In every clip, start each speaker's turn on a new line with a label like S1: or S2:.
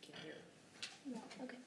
S1: can't hear.
S2: No, okay.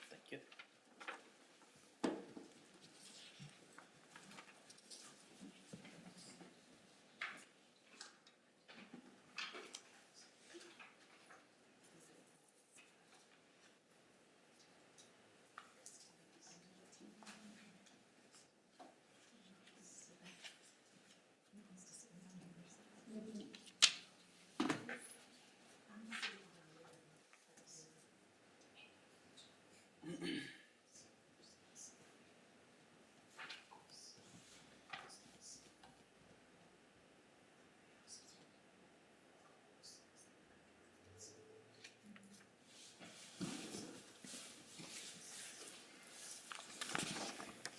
S1: Thank you.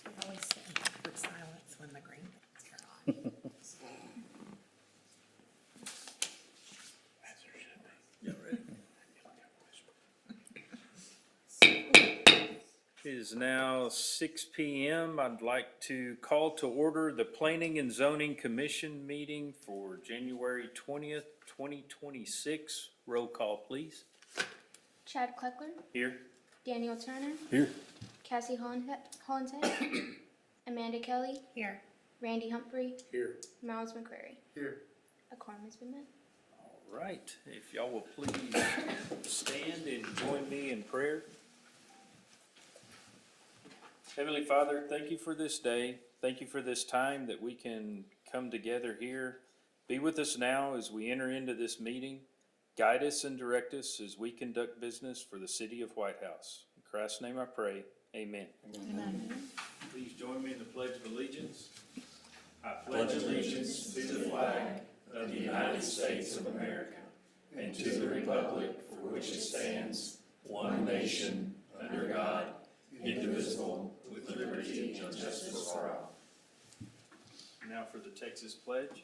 S3: We always sit in awkward silence when the green lights turn on.
S1: It is now 6 p.m. I'd like to call to order the Planning and Zoning Commission meeting for January 20th, 2026. Roll call, please.
S2: Chad Cleckler,
S1: Here.
S2: Daniel Turner,
S1: Here.
S2: Cassie Hollinshead, Amanda Kelly,
S3: Here.
S2: Randy Humphrey,
S1: Here.
S2: Miles McCrary.
S1: Here.
S2: A quorum has been met.
S1: All right, if y'all will please stand and join me in prayer. Heavenly Father, thank you for this day. Thank you for this time that we can come together here. Be with us now as we enter into this meeting. Guide us and direct us as we conduct business for the city of White House. In Christ's name I pray, amen.
S3: Amen.
S1: Please join me in the Pledge of Allegiance. I pledge allegiance to the flag of the United States of America and to the republic for which it stands,
S4: one nation, under God, indivisible, with liberty and justice for all.
S1: Now for the Texas pledge.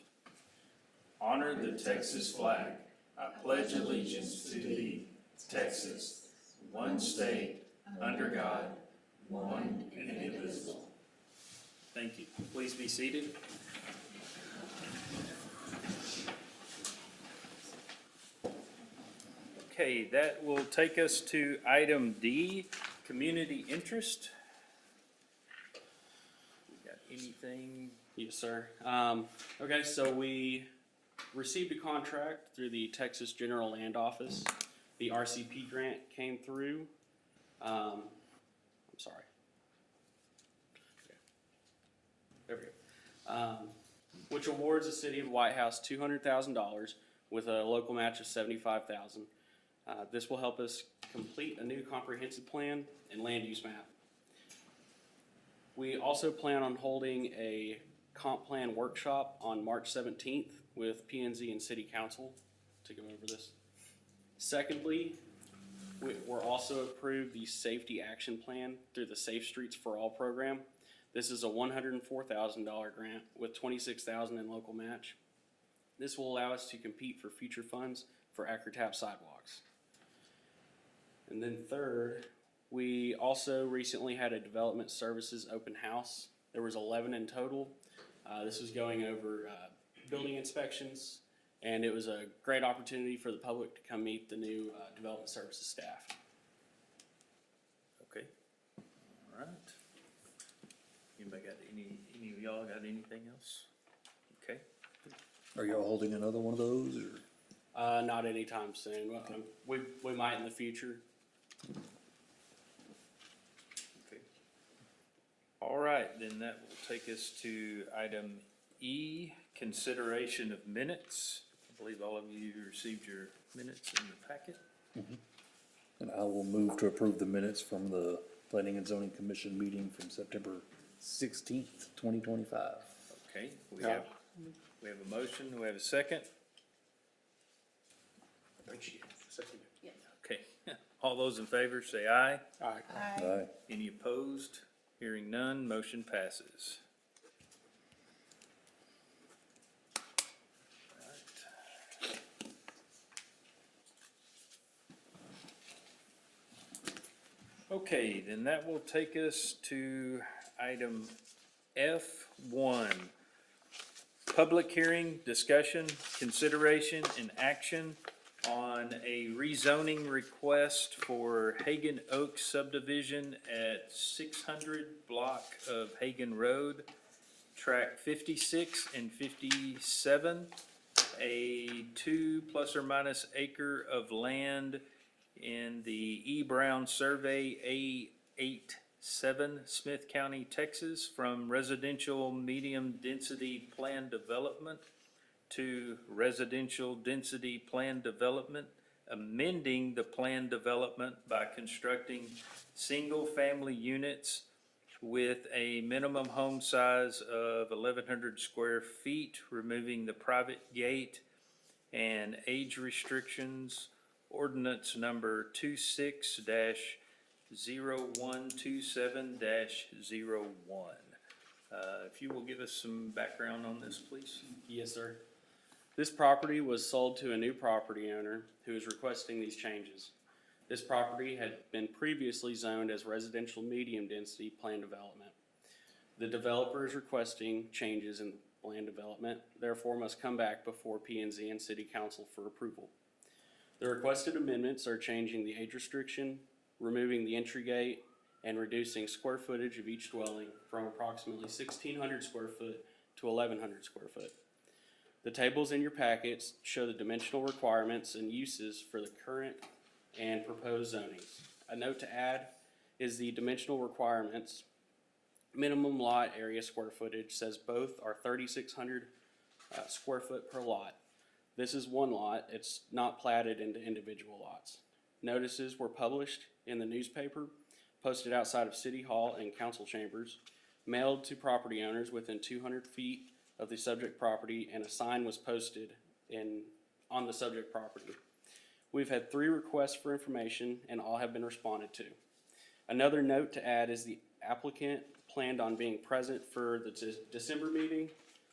S1: Honor the Texas flag. I pledge allegiance to thee, Texas, one state, under God, one and indivisible. Thank you. Please be seated. Okay, that will take us to item D, community interest. We got anything?
S5: Yes, sir. Okay, so we received a contract through the Texas General Land Office. The RCP grant came through. I'm sorry. Okay. There we go. Which awards the city of White House $200,000 with a local match of $75,000. This will help us complete a new comprehensive plan and land use map. We also plan on holding a comp plan workshop on March 17th with P&Z and City Council to go over this. Secondly, we're also approved the Safety Action Plan through the Safe Streets for All program. This is a $104,000 grant with $26,000 in local match. This will allow us to compete for future funds for acre tap sidewalks. And then third, we also recently had a development services open house. There was 11 in total. This was going over building inspections, and it was a great opportunity for the public to come meet the new development services staff.
S1: Okay, all right. Anybody got any of y'all got anything else? Okay,
S6: Are y'all holding another one of those, or?
S5: Not anytime soon. We might in the future.
S1: okay. All right, then that will take us to item E, consideration of minutes. I believe all of you received your minutes in the packet.
S6: And I will move to approve the minutes from the Planning and Zoning Commission meeting from September 16th, 2025.
S1: Okay, we have a motion, we have a second. Okay, all those in favor say aye.
S6: Aye.
S1: Any opposed? Hearing none, motion passes. Okay, then that will take us to item F1. Public hearing, discussion, consideration, and action on a rezoning request for Hagan Oaks subdivision at 600 block of Hagan Road, Tract 56 and 57, a 2± acre of land in the E. Brown Survey A87, Smith County, Texas, from residential medium density plan development to residential density plan development, amending the plan development by constructing single-family units with a minimum home size of 1,100 square feet, removing the private gate and age restrictions. Ordinance number 26-0127-01. If you will give us some background on this, please.
S5: Yes, sir. This property was sold to a new property owner who is requesting these changes. This property had been previously zoned as residential medium density plan development. The developer is requesting changes in land development, therefore must come back before P&Z and City Council for approval. The requested amendments are changing the age restriction, removing the entry gate, and reducing square footage of each dwelling from approximately 1,600 square foot to 1,100 square foot. The tables in your packets show the dimensional requirements and uses for the current and proposed zonings. A note to add is the dimensional requirements. Minimum lot area square footage says both are 3,600 square foot per lot. This is one lot. It's not platted into individual lots. Notices were published in the newspaper, posted outside of City Hall and council chambers, mailed to property owners within 200 feet of the subject property, and a sign was posted on the subject property. We've had 3 requests for information and all have been responded to. Another note to add is the applicant planned on being present for the December meeting,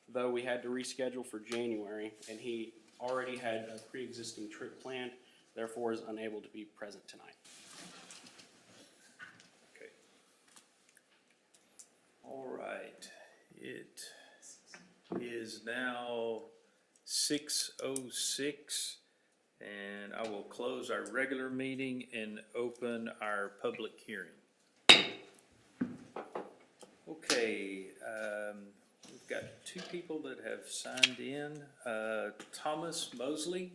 S5: though we had to reschedule for January, and he already had a pre-existing trip planned, therefore is unable to be present tonight.
S1: Okay. All right, it is now 6:06, and I will close our regular meeting and open our public hearing. Okay, we've got 2 people that have signed in. Thomas Mosley,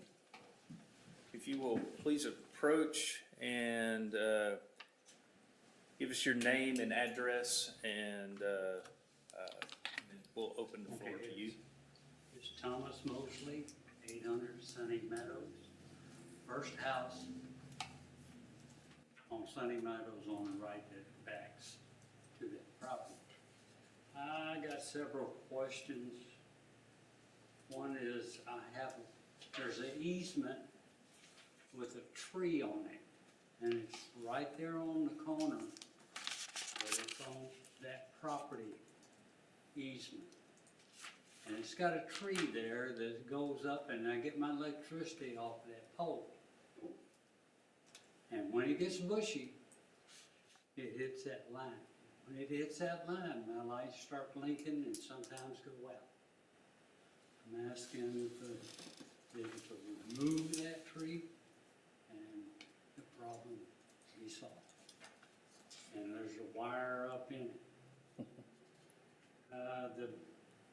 S1: if you will please approach and give us your name and address, and we'll open the floor to you.
S7: It's Thomas Mosley, 800 Sunny Meadows. First house on Sunny Meadows on the right that backs to that property. I got several questions. One is there's an easement with a tree on it, and it's right there on the corner, but it's on that property easement. And it's got a tree there that goes up, and I get my electricity off of that pole. And when it gets bushy, it hits that line. When it hits that line, my lights start blinking and sometimes go out. I'm asking for them to remove that tree and the problem be solved. And there's a wire up in it. The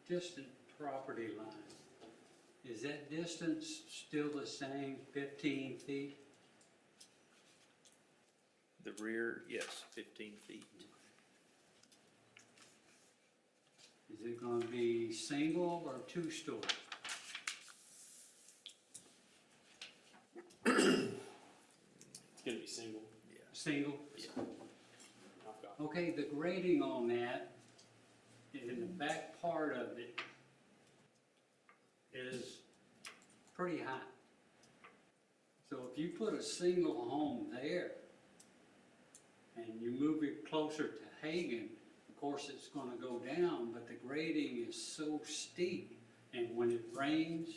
S7: distant property line, is that distance still the same, 15 feet?
S1: The rear, yes, 15 feet.
S7: Is it gonna be single or 2-story?
S5: It's gonna be single.
S7: Single?
S5: Yeah. I've got
S7: Okay, the grading on that, in the back part of it, is pretty high. So if you put a single home there, and you move it closer to Hagan, of course it's gonna go down, but the grading is so steep, and when it rains,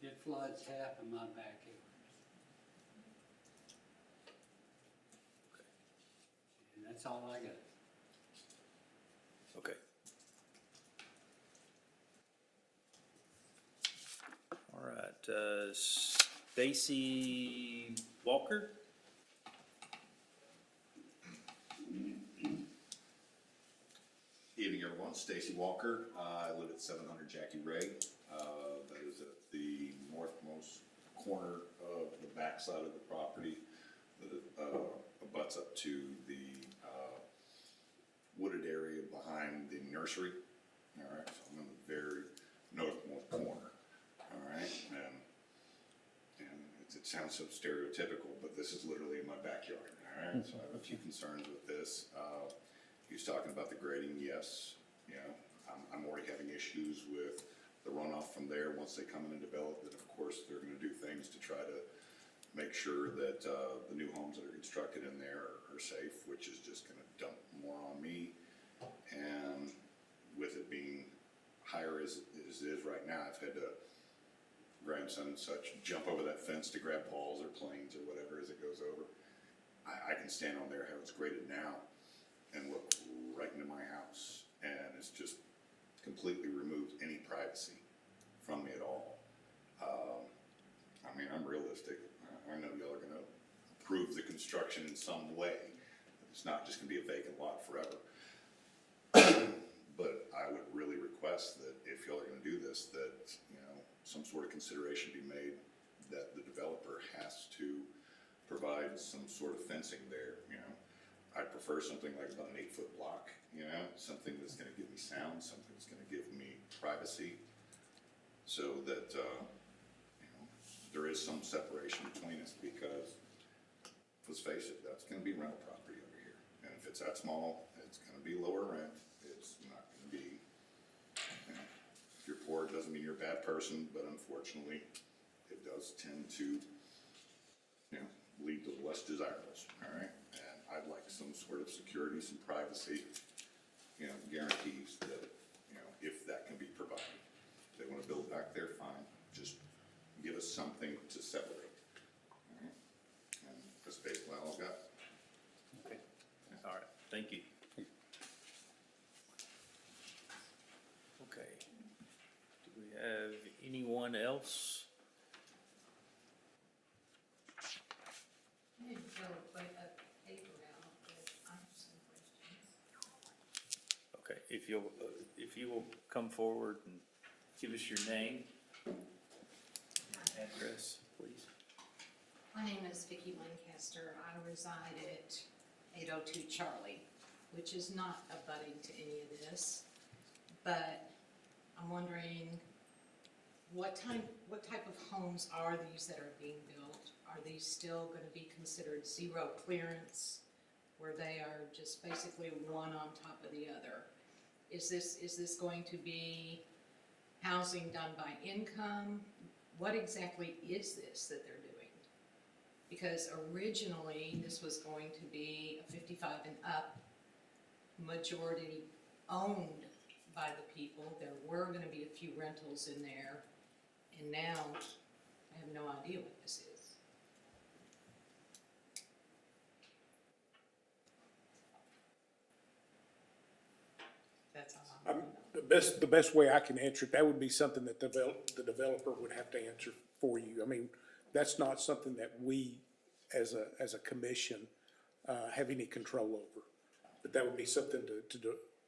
S7: it floods half of my backyard. And that's all I got.
S1: Okay. All right, Stacy Walker?
S4: Evening, everyone. Stacy Walker. I live at 700 Jackie Ray. That is at the northmost corner of the backside of the property that abuts up to the wooded area behind the nursery. All right, so I'm in the very northmost corner. All right, and it sounds so stereotypical, but this is literally in my backyard. All right, so I have a few concerns with this. He was talking about the grading. Yes, you know, I'm already having issues with the runoff from there. Once they come in and develop, then of course they're going to do things to try to make sure that the new homes that are constructed in there are safe, which is just going to dump more on me. And with it being higher as it is right now, I've had to, grandson and such, jump over that fence to grab balls or planes or whatever as it goes over. I can stand on there how it's graded now and look right into my house, and it's just completely removed any privacy from me at all. I mean, I'm realistic. I know y'all are gonna approve the construction in some way. It's not just gonna be a vacant lot forever. But I would really request that if y'all are gonna do this, that, you know, some sort of consideration be made that the developer has to provide some sort of fencing there, you know. I'd prefer something like about an 8-foot block, you know, something that's gonna give me sound, something that's gonna give me privacy, so that, you know, there is some separation between us, because, let's face it, that's gonna be rental property over here. And if it's that small, it's gonna be lower rent, it's not gonna be, you know, if you're poor, it doesn't mean you're a bad person, but unfortunately, it does tend to less desirables, all right? And I'd like some sort of security, some privacy, guarantees that, if that can be provided. If they wanna build back there, fine, just give us something to separate. All right? And that's basically all I've got.
S1: Okay. All right, thank you. Okay. Do we have anyone else?
S3: I didn't go quite up paper now, but I have some questions.
S1: Okay, if you will come forward and give us your name, address, please.
S3: My name is Vicki Lancaster. I reside at 802 Charlie, which is not abutting to any of this. But I'm wondering, what type of homes are these that are being built? Are these still gonna be considered zero clearance, where they are just basically one on top of the other? Is this going to be housing done by income? What exactly is this that they're doing? Because originally, this was going to be a 55 and up, majority owned by the people. There were gonna be a few rentals in there, and now I have no idea what this is. That's all I want to know.
S8: The best way I can answer it, that would be something that the developer would have to answer for you. I mean, that's not something that we, as a commission, have any control over. But that would be something to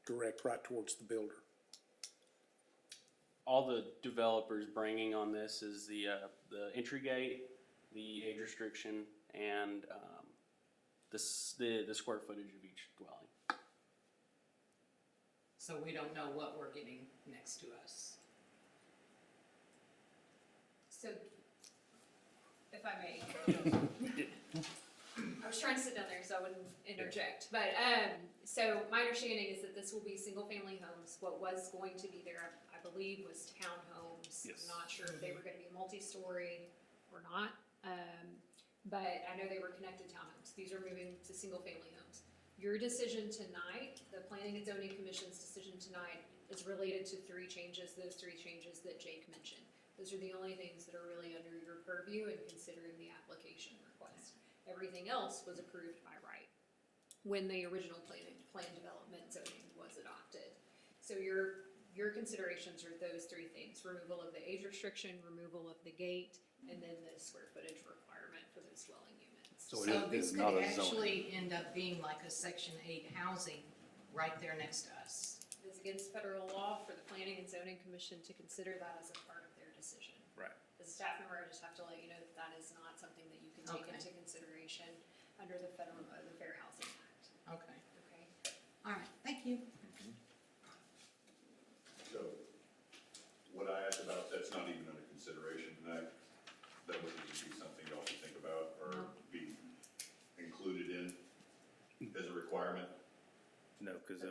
S8: direct right towards the builder.
S5: All the developers bringing on this is the entry gate, the age restriction, and the square footage of each dwelling.
S3: So we don't know what we're getting next to us.
S9: So, if I may. I was trying to sit down there so I wouldn't interject, but, so my understanding is that this will be single-family homes. What was going to be there, I believe, was townhomes.
S1: Yes.
S9: I'm not sure if they were gonna be multi-story or not, but I know they were connected townhomes. These are moving to single-family homes. Your decision tonight, the Planning and Zoning Commission's decision tonight, is related to those three changes that Jake mentioned. Those are the only things that are really under your purview in considering the application request. Everything else was approved by right when the original plan development zoning was adopted. So your considerations are those three things: removal of the age restriction, removal of the gate, and then the square footage requirement for those dwelling units.
S6: So
S3: So
S6: it
S3: this
S6: is not
S3: could
S6: a zoning.
S3: actually end up being like a Section 8 housing right there next to us.
S9: It is against federal law for the Planning and Zoning Commission to consider that as a part of their decision.
S1: Right.
S9: As a staff member, I just have to let you know that that is not something that you can take
S3: Okay.
S9: into consideration under the the Fair Housing Act,
S3: Okay,
S9: okay?
S3: all right, thank you.
S4: So, what I asked about, that's not even under consideration tonight. That would need to be something y'all should think about or be included in as a requirement.
S1: No, because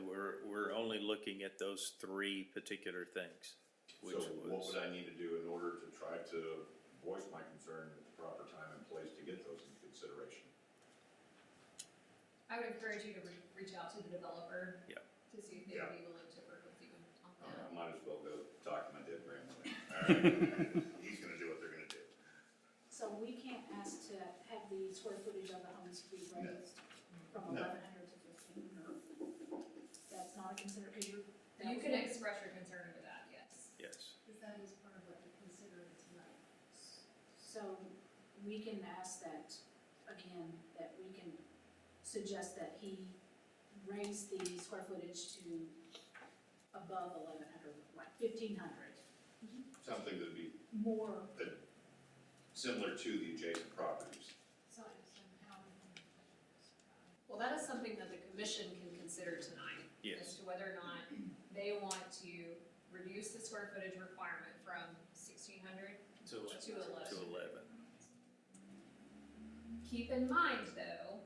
S1: we're only looking at those three particular things, which
S4: So what
S1: was,
S4: would I need to do in order to try to voice my concern at the proper time and place to get those into consideration?
S9: I would encourage you to reach out to the developer.
S1: Yeah.
S9: To see if they would be willing to work with you on
S4: I
S9: that.
S4: might as well go talk to my dead grandmother. All right? He's gonna do what they're gonna do.
S10: So we can't ask to have the square footage of the homes be raised from
S4: No.
S10: 1,100 to 1,500? That's not a consideration.
S9: You can express your concern over that, yes.
S1: yes.
S10: Because that is part of what we considered tonight. So we can ask that, again, that we can suggest that he raise the square footage to above 1,100, like 1,500,
S4: Something that'd be
S10: more.
S4: similar to the adjacent properties.
S9: Well, that is something that the commission can consider tonight.
S1: Yes.
S9: As to whether or not they want to reduce the square footage requirement from 1,600 to 11.
S1: To 11.
S9: Keep in mind, though,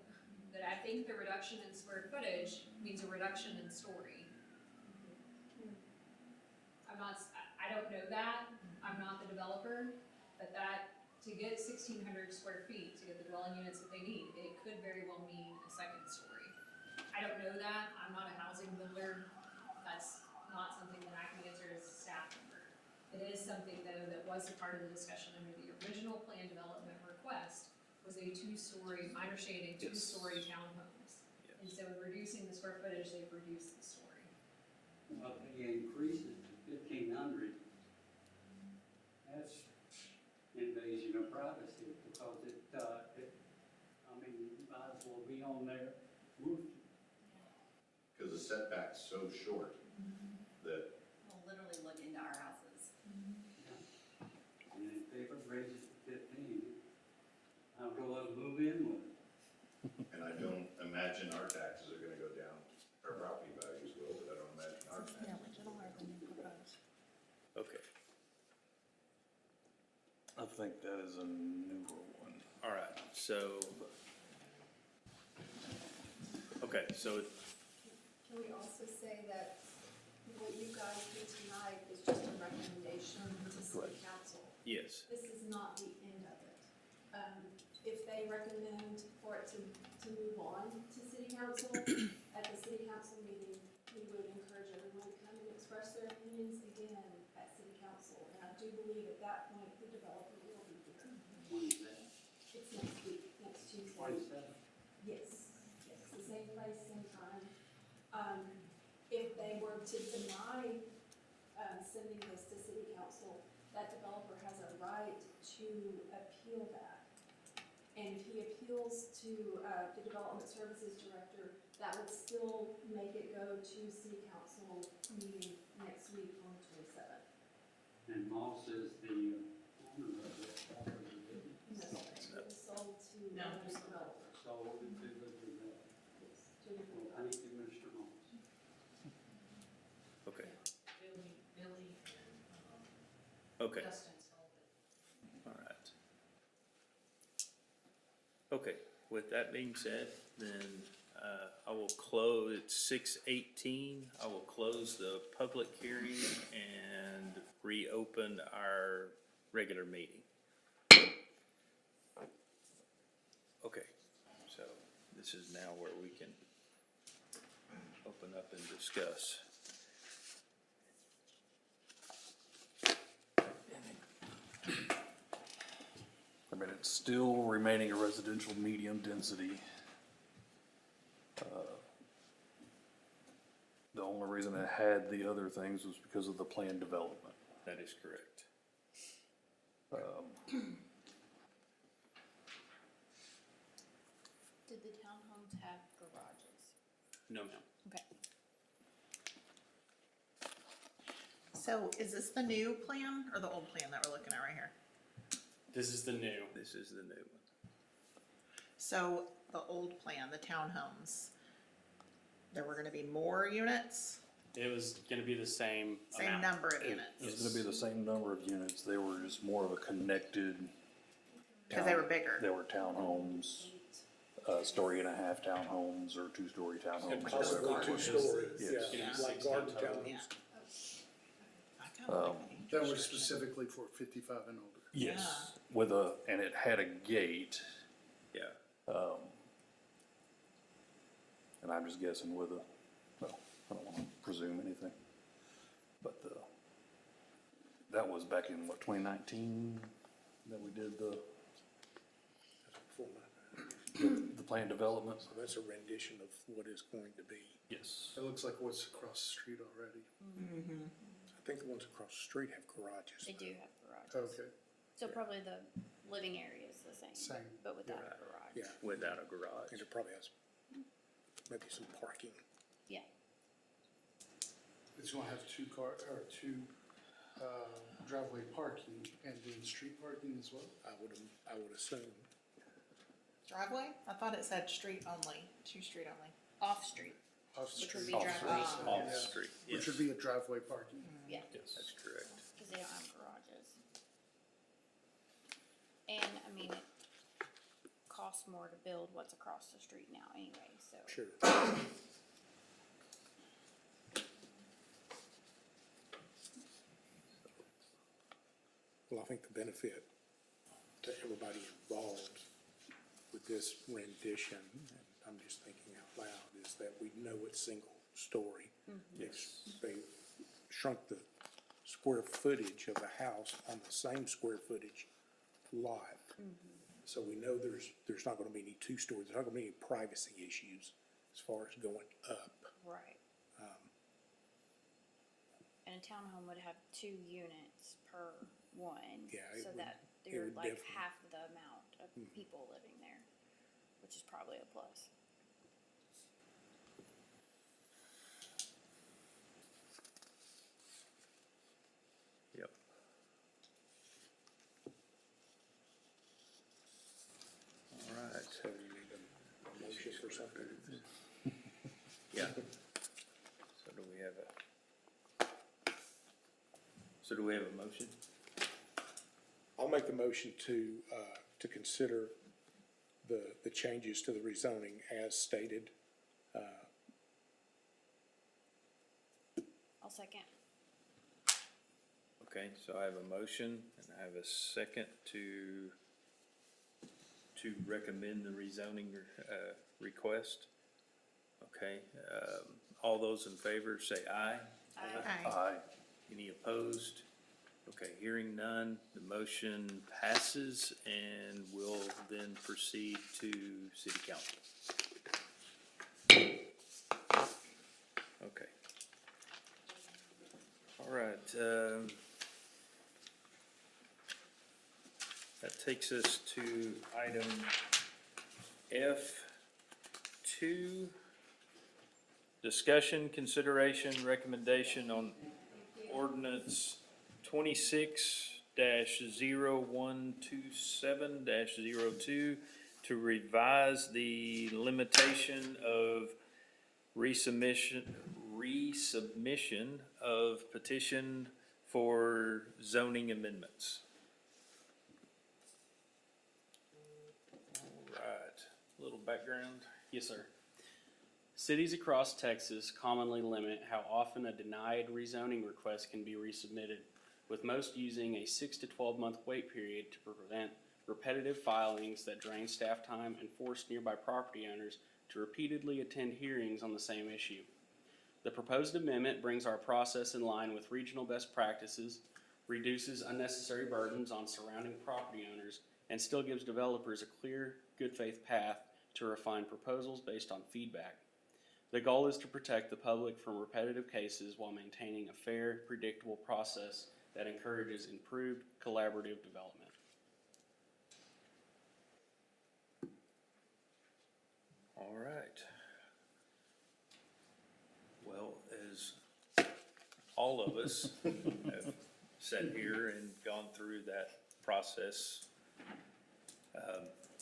S9: that I think the reduction in square footage means a reduction in story. I don't know that, I'm not the developer, but that, to get 1,600 square feet, to get the dwelling units that they need, it could very well mean a second story. I don't know that, I'm not a housing builder, that's not something that I can answer as a staff member. It is something though that was a part of the discussion under the original plan development request, was a two-story, my understanding, two-story townhomes. And so in reducing the square footage, they've reduced the story.
S7: Well, they increase it to 1,500. That's invasion of privacy because I mean, you might as well be on their roof.
S4: Cause the setback's so short that
S11: Will literally look into our houses.
S7: And if they ever raise it to 15, I'll go up and move in with it.
S4: And I don't imagine our taxes are gonna go down, our property values will, but I don't imagine our taxes.
S1: Okay,
S6: I think that is a newer one.
S1: all right, so. Okay, so
S12: Can we also say that what you guys do tonight is just a recommendation to city council?
S1: yes,
S12: This is not the end of it. If they recommend for it to move on to city council, at the city council meeting, we would encourage everyone to come and express their opinions again at city council. And I do believe at that point, the developer will be here.
S7: When is that?
S12: It's next week, next Tuesday.
S7: 27.
S12: Yes, yes, the same place, same time. If they were to deny, sending this to city council, that developer has a right to appeal that. And if he appeals to, the development services director, that would still make it go to city council meeting next week on the 27th.
S7: And Moss is the owner of that property.
S12: No, it was sold to
S3: No,
S12: another
S3: it's
S12: developer.
S7: So we do the development.
S12: Yes, to a
S7: Well,
S12: developer.
S7: thank you, Mr. Moss.
S1: okay,
S3: Billy
S1: okay,
S3: and Dustin sold it.
S1: all right. Okay, with that being said, then, I will close, it's 6:18, I will close the public hearing and reopen our regular meeting. Okay, so this is now where we can open up and discuss.
S6: I mean, it's still remaining a residential medium density. The only reason it had the other things was because of the planned development.
S1: That is correct.
S2: Did the townhomes have garages?
S5: No, ma'am.
S2: Okay.
S11: So is this the new plan or the old plan that we're looking at right here?
S5: This is the new.
S1: This is the new one.
S11: So the old plan, the townhomes, there were gonna be more units,
S5: It was gonna be the same
S11: same
S5: amount.
S11: number of
S6: It
S11: units,
S6: was gonna be the same number of units, they were just more of a connected.
S11: cause they were
S6: town-
S11: bigger.
S6: They were townhomes, story and a half townhomes or two-story townhomes.
S8: And
S6: or
S8: possibly
S6: whatever.
S8: two-story,
S6: Yes.
S8: yeah,
S5: Yes.
S8: like garden
S5: Yeah.
S8: townhomes.
S11: I kinda like it.
S13: That was specifically for 55 and older.
S6: Yes, with and it had a gate,
S1: Yeah.
S6: and I'm just guessing with well, I don't wanna presume anything. But that was back in what, 2019, that we did the
S8: Before my-
S6: the planned development?
S8: So that's a rendition of what is going to be.
S6: Yes.
S13: It looks like what's across the street already.
S8: I think the ones across the street have garages.
S2: They do have garages.
S13: Okay,
S2: So probably the living area is the same.
S13: Same.
S2: But without a garage.
S8: Yeah,
S1: Without a garage.
S8: and it probably has maybe some parking.
S2: Yeah.
S13: it's gonna have two driveway parking and then street parking as well?
S8: I would assume.
S11: Driveway? I thought it said street only, two street only.
S2: Off street,
S13: Off the
S2: which would
S13: street.
S2: be driveway.
S1: Off the
S13: Yeah.
S1: street,
S13: Which
S1: yes,
S13: would be a driveway parking.
S2: Yeah,
S1: that's correct.
S2: because they don't have garages. And, I mean, it costs more to build what's across the street now anyway, so.
S8: Sure. Well, I think the benefit to everybody involved with this rendition, and I'm just thinking out loud, is that we know it's single story. They shrunk the square footage of the house on the same square footage lot. So we know there's not gonna be any two-story, there's not gonna be any privacy issues as far as going up.
S2: Right. And a townhome would have 2 units per one,
S8: Yeah, it
S2: so
S8: would-
S2: that
S8: it
S2: they're
S8: would
S2: like
S8: definitely-
S2: half the amount of people living there, which is probably a plus.
S1: Yep. All right.
S8: So you need a motion for something?
S1: Yeah. So do we have a motion?
S8: I'll make the motion to consider the changes to the rezoning as stated.
S2: I'll second.
S1: Okay, so I have a motion and I have a second to recommend the rezoning, request. Okay, all those in favor say aye.
S11: Aye.
S6: Aye.
S1: Any opposed? Okay, hearing none, the motion passes and we'll then proceed to city council. Okay. All right, that takes us to item F2. Discussion, consideration, recommendation on Ordinance 26-0127-02 to revise the limitation of resubmission of petition for zoning amendments.
S5: All right, little background. Yes, sir. Cities across Texas commonly limit how often a denied rezoning request can be resubmitted, with most using a 6 to 12 month wait period to prevent repetitive filings that drain staff time and force nearby property owners to repeatedly attend hearings on the same issue. The proposed amendment brings our process in line with regional best practices, reduces unnecessary burdens on surrounding property owners, and still gives developers a clear, good faith path to refine proposals based on feedback. The goal is to protect the public from repetitive cases while maintaining a fair, predictable process that encourages improved collaborative development.
S1: All right. Well, as all of us have sat here and gone through that process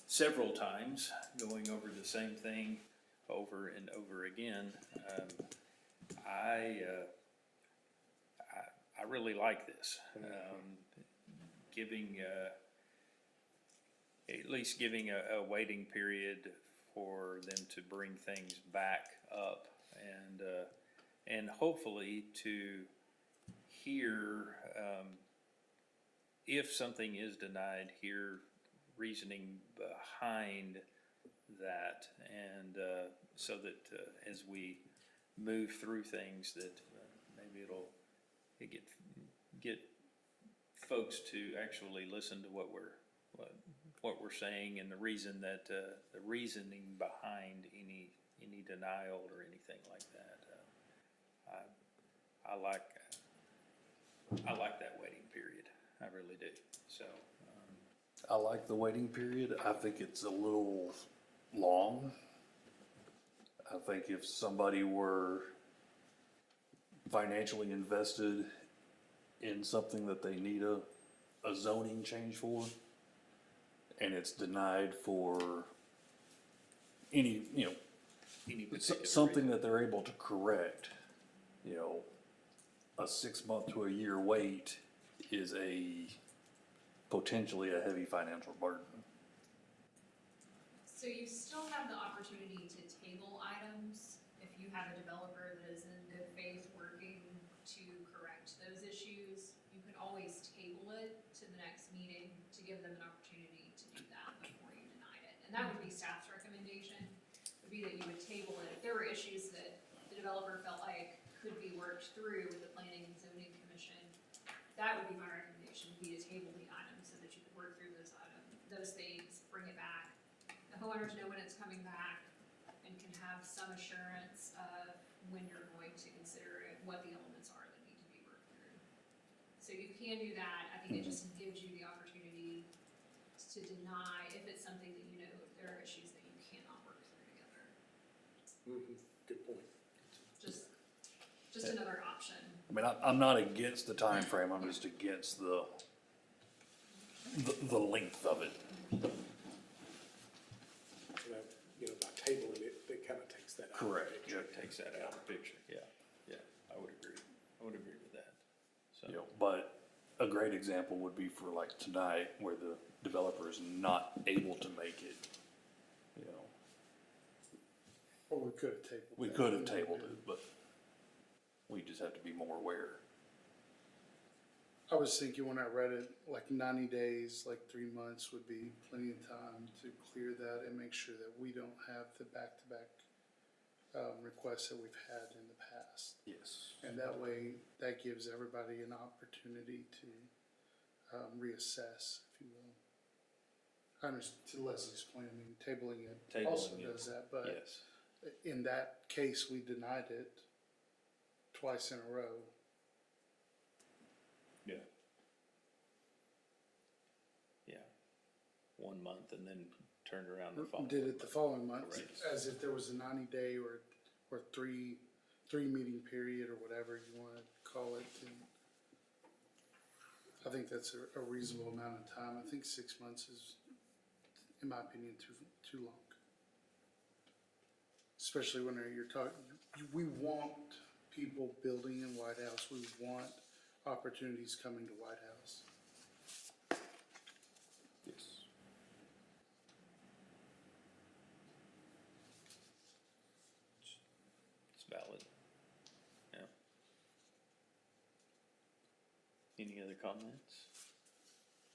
S1: several times, going over the same thing over and over again, I really like this. Giving at least giving a waiting period for them to bring things back up, and hopefully to hear, if something is denied, hear reasoning behind that, and so that as we move through things, that maybe it get folks to actually listen to what we're saying, and the reason that the reasoning behind any denial or anything like that. I like that waiting period. I really do. So.
S6: I like the waiting period. I think it's a little long. I think if somebody were financially invested in something that they need a zoning change for, and it's denied for any,
S1: Any particular
S6: something that they're able to correct, a 6 month to a year wait is potentially a heavy financial burden.
S9: So you still have the opportunity to table items if you have a developer that is in good faith working to correct those issues. You can always table it to the next meeting to give them an opportunity staff's recommendation, would be that you would table it. If there were issues that the developer felt like could be worked through with the planning and zoning commission, that would be my recommendation, be to table the item so that you could work through those things, bring it back. The homeowners know when it's coming back and can have some assurance of when you're going to consider it, what the elements are that need to be worked through. So you can do that. I think it just gives you the opportunity to deny if it's something that you know there are issues that you cannot work through together.
S8: Good point.
S9: Just another option.
S6: I mean, I'm not against the time frame. I'm just against the length of it.
S8: So that, you know, by tabling it, it kind of takes that out.
S6: Correct.
S1: It takes that out of the picture, yeah, I would agree with that, so.
S6: You know, but a great example would be for like tonight, where the developer is not able to make it, you know.
S13: Or we could have tabled.
S6: We
S13: that.
S6: could have tabled it, but we just have to be more aware.
S13: I was thinking when I read it, like 90 days, like 3 months would be plenty of time to clear that and make sure that we don't have the back-to-back requests that we've had in the past.
S6: Yes.
S13: And that way, that gives everybody an opportunity to reassess, if you will. I understand, to Leslie's point, I mean, tabling it also
S1: Tabling it,
S13: does that, but
S1: Yes,
S13: in that case, we denied it twice in a row.
S1: yeah. 1 month and then turned around the following.
S13: Did it the following month,
S1: Correct.
S13: as if there was a 90-day or three meeting period or whatever you want to call it. And I think that's a reasonable amount of time. I think 6 months is, in my opinion, too long. Especially when you're talking, we want people building in White House. We want opportunities coming to White House.
S6: Yes.
S1: It's valid, yeah. Any other comments?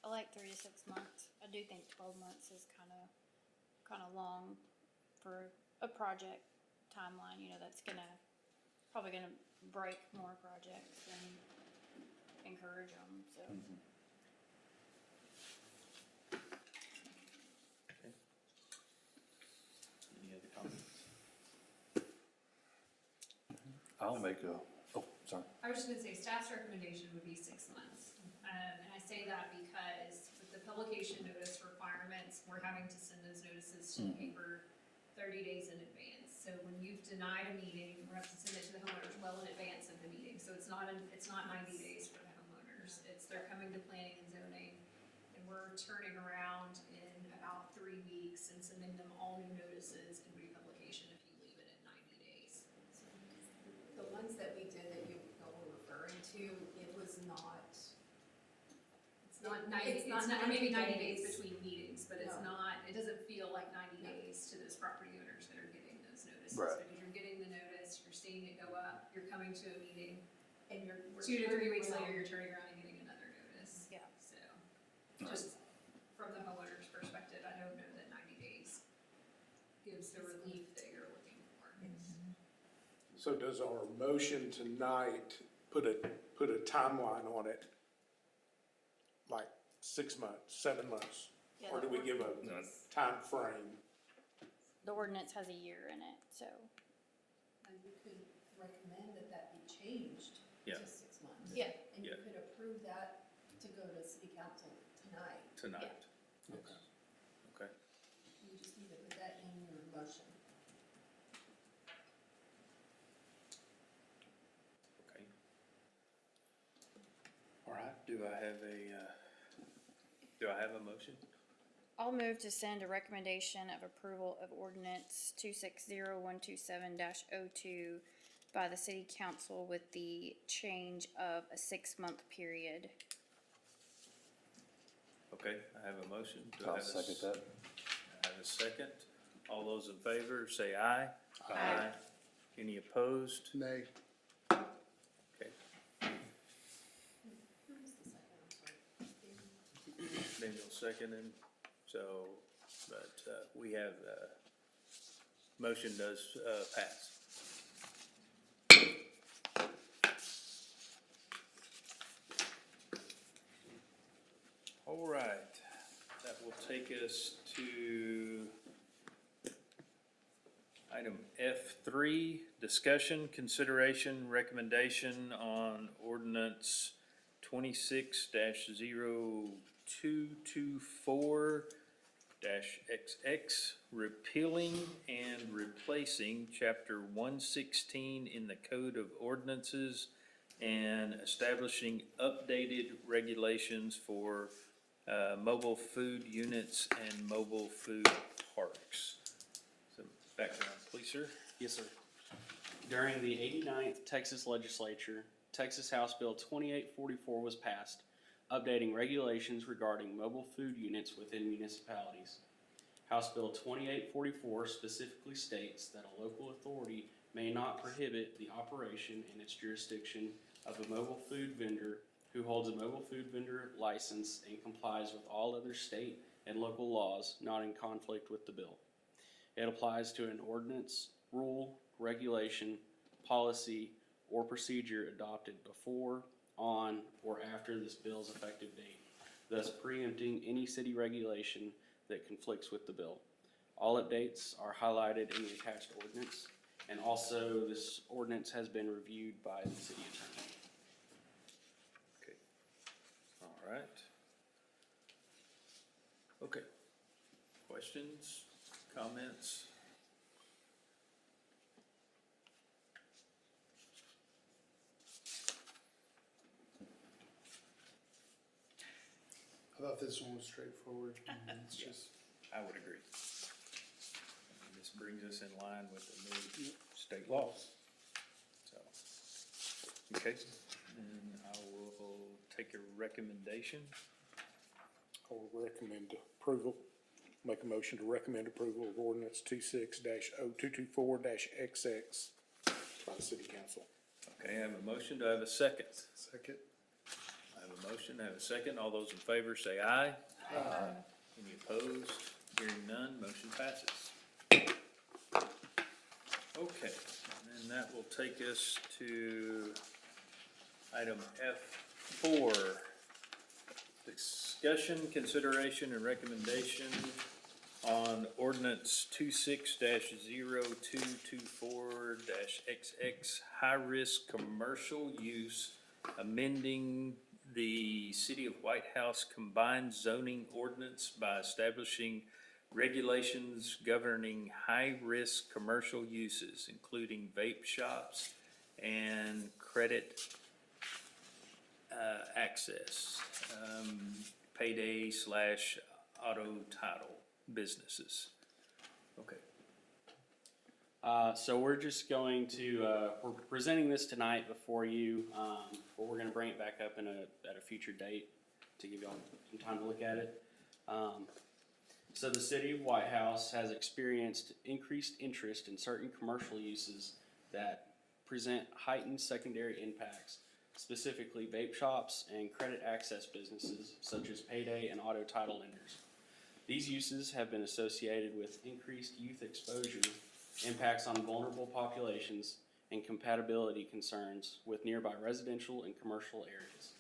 S2: I like 3 to 6 months. I do think 12 months is kind of long for a project timeline. You know, that's probably gonna break more projects than encourage them, so.
S1: Okay. Any other comments?
S6: I'll make sorry.
S9: I was just gonna say, staff's recommendation would be 6 months. And I say that because with the publication notice requirements, we're having to send those notices to the paper 30 days in advance. So when you've denied a meeting, we have to send it to the homeowners well in advance of the meeting. So it's not 90 days for the homeowners. They're coming to planning and zoning, and we're turning around in about 3 weeks and sending them all new notices and republication if you leave it at 90 days.
S14: The ones that we did that you were referring to, it was not.
S9: It's not 90,
S14: It's not
S9: maybe 90
S14: 90
S9: days
S14: days.
S9: between meetings, but it's
S14: No.
S9: not, it doesn't feel like 90 days to those property owners that are getting those notices.
S6: Right.
S9: Because you're getting the notice, you're seeing it go up, you're coming to a meeting,
S14: And you're.
S9: 2 to 3 weeks later, you're turning around and getting another notice.
S2: Yeah.
S9: So, just from the homeowner's perspective, I don't know that 90 days gives the relief that you're looking for.
S8: So does our motion tonight put a timeline on it? Like 6 months, 7 months?
S2: Yeah,
S8: Or do we give a time frame?
S2: The ordinance has a year in it, so.
S14: And you could recommend that be changed
S1: Yeah.
S14: to 6 months.
S2: Yeah.
S14: And you
S1: Yeah.
S14: could approve that to go to city council tonight.
S1: Tonight?
S6: Yes.
S1: Okay.
S14: You just need to put that in your motion.
S1: Okay. All right, do I have a motion?
S2: I'll move to send a recommendation of approval of ordinance 260127-02 by the city council with the change of a 6-month period.
S1: Okay, I have a motion. Do I
S6: I'll
S1: have
S6: second that.
S1: I have a second. All those in favor say aye.
S2: Aye.
S1: Any opposed?
S13: Nay.
S1: Okay,
S14: Who was the second? I'm sorry.
S1: Daniel seconded, so but, we have, motion does, pass. All right, that will take us to item F3, discussion, consideration, recommendation on ordinance 26-0224-XX, repealing and replacing chapter 116 in the Code of Ordinances and establishing updated regulations for mobile food units and mobile food parks. Some background, please, sir.
S5: Yes, sir. During the 89th Texas Legislature, Texas House Bill 2844 was passed, updating regulations regarding mobile food units within municipalities. House Bill 2844 specifically states that a local authority may not prohibit the operation in its jurisdiction of a mobile food vendor who holds a mobile food vendor license and complies with all other state and local laws not in conflict with the bill. It applies to an ordinance, rule, regulation, policy, or procedure adopted before, on, or after this bill's effective date, thus preempting any city regulation that conflicts with the bill. All updates are highlighted in the attached ordinance, and also this ordinance has been reviewed by the city attorney.
S1: All right. Okay. Questions, comments?
S13: I thought this one was straightforward. It's just,
S1: I would agree. And this brings us in line with the new state laws. So, okay, and I will take a recommendation.
S8: I will recommend approval, make a motion to recommend approval of ordinance 26-0224-XX by the city council.
S1: Okay, I have a motion. Do I have a second?
S13: second.
S1: I have a motion. I have a second. All those in favor say aye. Aye. Any opposed? Hearing none, motion passes. Okay, and that will take us to item F4. Discussion, consideration, and recommendation on ordinance 26-0224-XX, high-risk commercial use, amending the City of White House combined zoning ordinance by establishing regulations governing high-risk commercial uses, including vape shops and credit access, payday / auto title businesses. Okay.
S5: So we're just going to, we're presenting this tonight before you, but we're gonna bring it back up at a future date to give y'all some time to look at it. So the City of White House has experienced increased interest in certain commercial uses that present heightened secondary impacts, specifically vape shops and credit access businesses such as payday and auto title lenders. These uses have been associated with increased youth exposure, impacts on vulnerable populations, and compatibility concerns with nearby residential and commercial areas.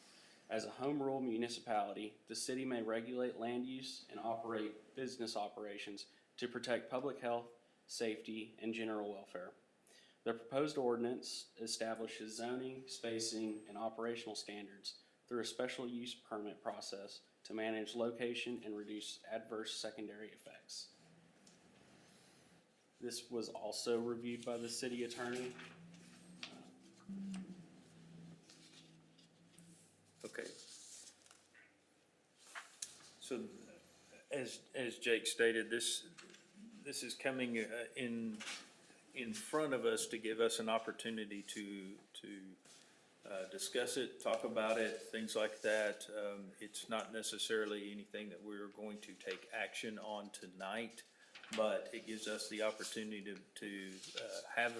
S5: As a home rule municipality, the city may regulate land use and operate business operations to protect public health, safety, and general welfare. The proposed ordinance establishes zoning, spacing, and operational standards through a special use permit process to manage location and reduce adverse secondary effects. This was also reviewed by the city attorney.
S1: Okay. So, as Jake stated, this is coming in front of us to give us an opportunity to discuss it, talk about it, things like that. It's not necessarily anything that we're going to take action on tonight, but it gives us the opportunity to have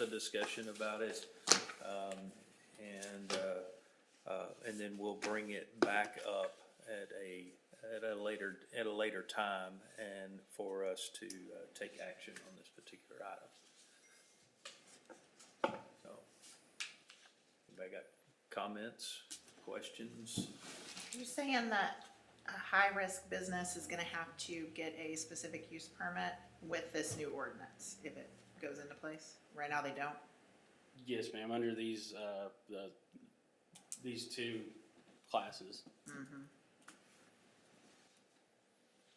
S1: a discussion about it, and then we'll bring it back up at a later time and for us to take action on this particular item. So, anybody got comments, questions?
S11: You're saying that a high-risk business is gonna have to get a specific use permit with this new ordinance if it goes into place? Right now, they don't?
S5: Yes, ma'am, under these, these two classes.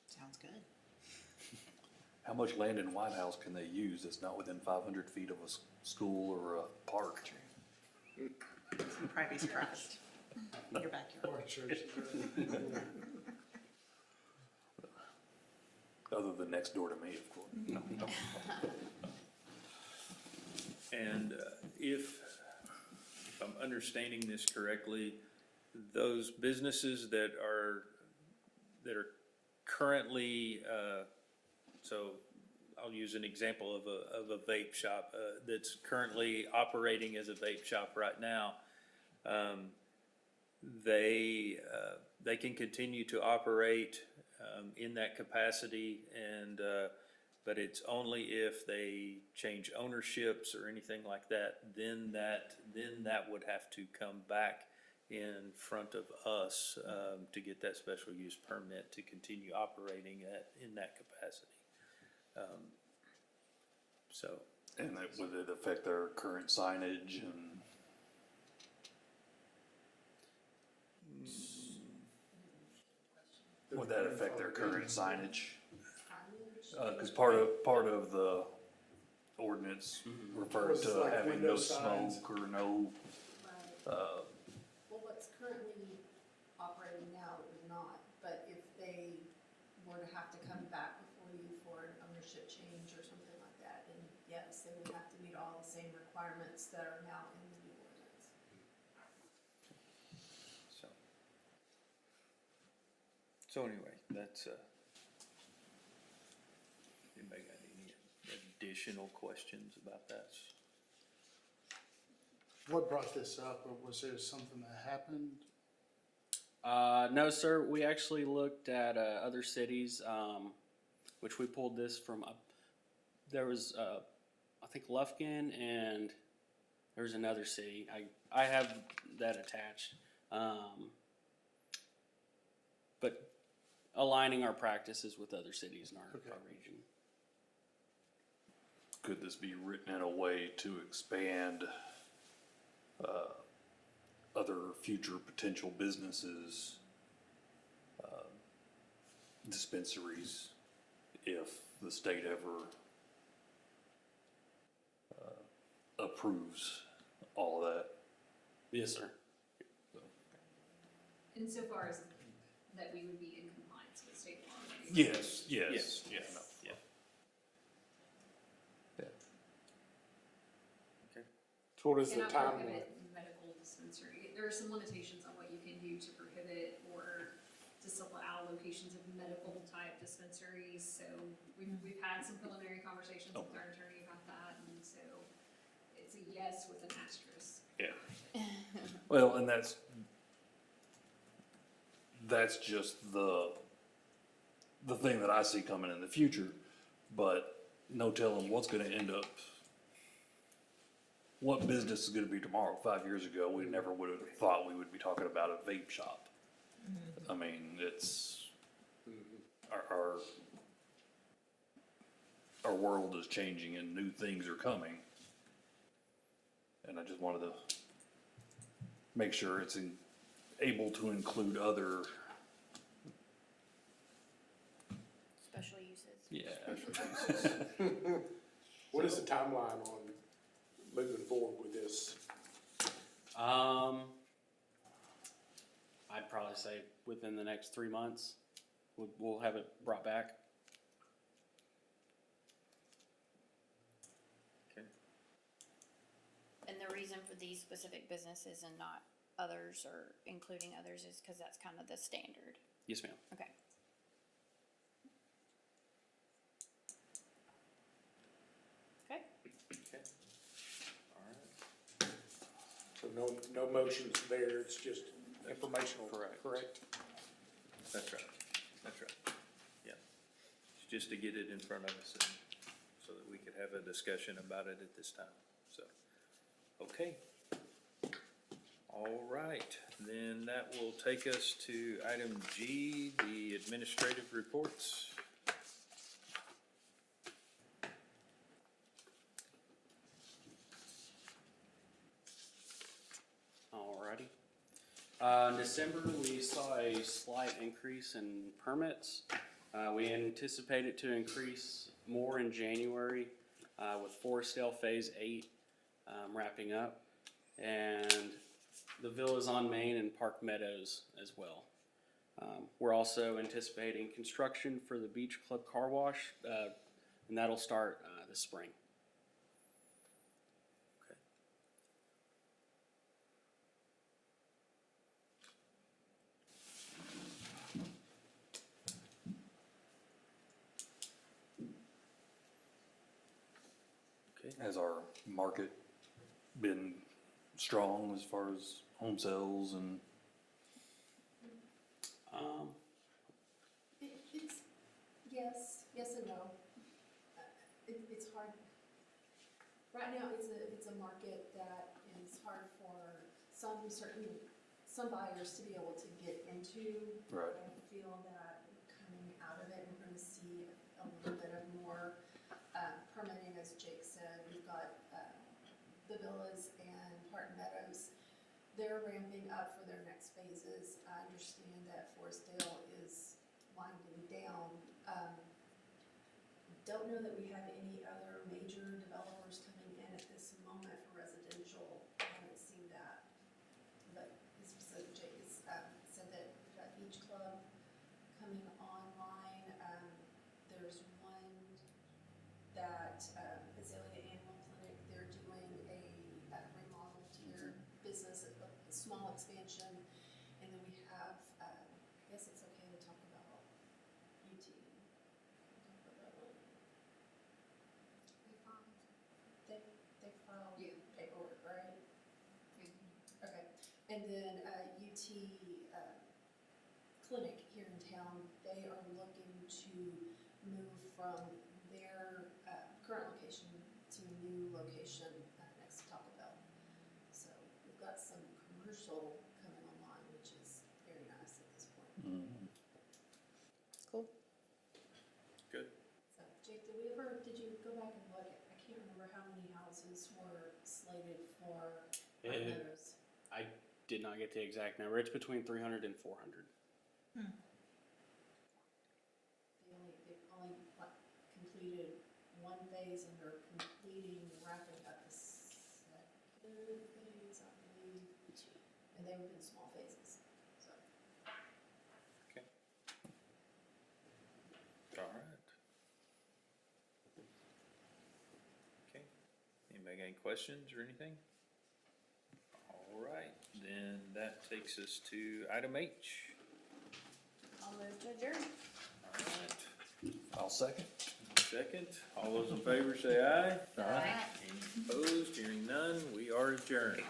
S11: Sounds good.
S6: How much land in White House can they use that's not within 500 feet of a school or a park?
S11: You'd probably be surprised. Your backyard.
S13: Or church.
S6: Other than next door to me, of course. No.
S1: And if I'm understanding this correctly, those businesses that are currently, so I'll use an example of a vape shop that's currently operating as a vape shop right now. They can continue to operate in that capacity, and but it's only if they change ownerships or anything like that, then that would have to come back in front of us to get that special use permit to continue operating in that capacity. So.
S6: And would it affect their current signage and? Would that affect their current signage? Cause part of the ordinance refers
S8: Was
S6: to
S8: like
S6: having
S8: window
S6: no
S8: signs.
S6: smoke or no,
S14: Well, what's currently operating now is not, but if they were to have to come back before you for an ownership change or something like that, then yes, they would have to meet all the same requirements that are now in the new ordinance.
S1: So anyway, that's, anybody got any additional questions about that?
S13: What brought this up, or was there something that happened?
S5: No, sir, we actually looked at, other cities, which we pulled this from, there was, I think Lufkin, and there was another city. I have that attached. But aligning our practices with other cities in our region.
S6: could this be written in a way to expand, other future potential businesses, dispensaries, if the state ever approves all of that?
S5: Yes, sir.
S9: Insofar as that we would be in compliance with state law. Right?
S6: Yes, yes,
S1: Yes.
S6: yeah.
S1: Yeah.
S8: So what is the
S9: Cannot
S8: timeline?
S9: prohibit medical dispensary. There are some limitations on what you can do to prohibit or disallow locations of medical type dispensaries. So we've had some preliminary conversations with our attorney about that, and so it's a yes with an asterisk.
S6: Yeah. Well, and that's just the thing that I see coming in the future, but no telling what's gonna end up, what business is gonna be tomorrow. 5 years ago, we never would have thought we would be talking about a vape shop. I mean, it's, our world is changing and new things are coming. And I just wanted to make sure it's able to include other,
S2: Special uses.
S6: yeah.
S8: What is the timeline on moving forward with this?
S5: I'd probably say within the next 3 months, we'll have it brought back.
S1: Okay.
S2: And the reason for these specific businesses and not others or including others is because that's kind of the standard.
S5: Yes, ma'am.
S2: Okay. Okay.
S1: Okay. All right.
S8: So no motions there, it's just informational,
S5: Correct.
S8: correct?
S1: That's right, that's right, yeah. It's just to get it in front of us and so that we could have a discussion about it at this time, so, okay. All right, then that will take us to item G, the administrative reports.
S5: Alrighty. In December, we saw a slight increase in permits. We anticipate it to increase more in January, with Forestdale Phase 8 wrapping up, and the Villas on Main and Park Meadows as well. We're also anticipating construction for the Beach Club Car Wash, and that'll start this spring.
S6: Has our market been strong as far as home sales and?
S14: It's, yes and no. It's hard. Right now, it's a market that is hard for some buyers to be able to get into.
S6: Right.
S14: I feel that coming out of it, we're gonna see a little bit of more permitting, as Jake said. We've got the Villas and Park Meadows. They're ramping up for their next phases. I understand that Forestdale is winding down. Don't know that we have any other major developers coming in at this moment for residential. I haven't seen that. But as we said, Jake has said that we've got Beach Club coming online. There's one that Azalea Animal Clinic, they're doing a remodel to their business, a small expansion. And then we have, I guess it's okay to talk about UT. Talk about that one. They filed paperwork, right? Okay, and then UT Clinic here in town, they are looking to move from their current location to a new location next to Taco Bell. So we've got some commercial coming online, which is very nice at this point.
S11: Cool.
S1: Good.
S14: So Jake, did you go back and look? I can't remember how many houses were slated for Park Meadows.
S5: I did not get the exact number. It's between 300 and 400.
S14: They've only like, completed one phase and they're wrapping up the second phase, I believe. And they were in small phases, so.
S1: Okay. All right. Okay. Anybody got any questions or anything? All right, then that takes us to item H.
S2: I'll move to adjourn.
S1: All right,
S6: I'll second.
S1: second. All those in favor say aye.
S11: Aye.
S1: Any opposed? Hearing none, we are adjourned.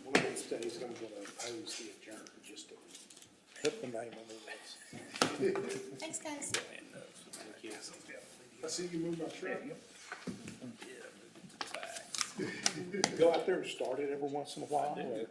S8: One of these days, I'm gonna oppose the adjourn, just to put the name on the list.
S2: Thanks, guys.
S8: I see you move my truck.
S1: Yeah, move it to the back.
S8: Go out there and start it every once in a while. Or-